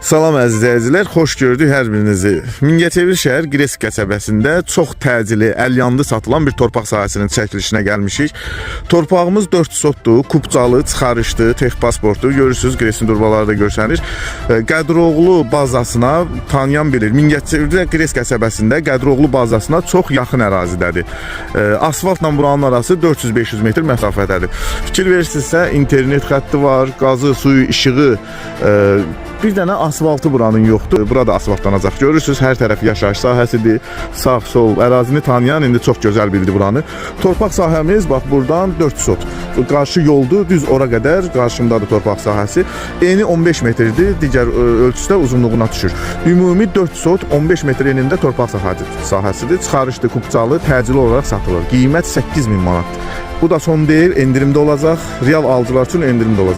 Salam əziz izləyicilər, xoş gördük hər birinizi. Mingəçevir şəhər Giresk qəsəbəsində çox təcili, əlyandı satılan bir torpaq sahəsinin çəkilişinə gəlmişik. Torpağımız 4 sotdur, kubcalı, çıxarışdı, tex pasportu. Görürsünüz, Gireskin durbaları da görsənir. Qədroğlu bazasına tanıyan bilir. Mingəçevirdə Giresk qəsəbəsində Qədroğlu bazasına çox yaxın ərazidədir. Asfaltla buranın arası 400-500 metr məsafədədir. Fikir verirsinizsə, internet xətti var, qazı, suyu, işığı, bir dənə asfaltı buranın yoxdur. Burada asfaltlanacaq. Görürsünüz, hər tərəf yaşayış sahəsidir. Sağ, sol, ərazini tanıyan indi çox gözəl bildi buranı. Torpaq sahəmiz bax buradan 4 sot. Qarşı yoldur, düz ora qədər qarşımdadır torpaq sahəsi. Eni 15 metrdir, digər ölçüsdə uzunluğuna düşür. Ümumi 4 sot 15 metr enində torpaq sahəsidir. Çıxarışlı, kubcalı, təcili olaraq satılır. Qiymət 8000 manatdır. Bu da son deyil, endirimdə olacaq. Real alıcılar üçün endirimdə olacaq.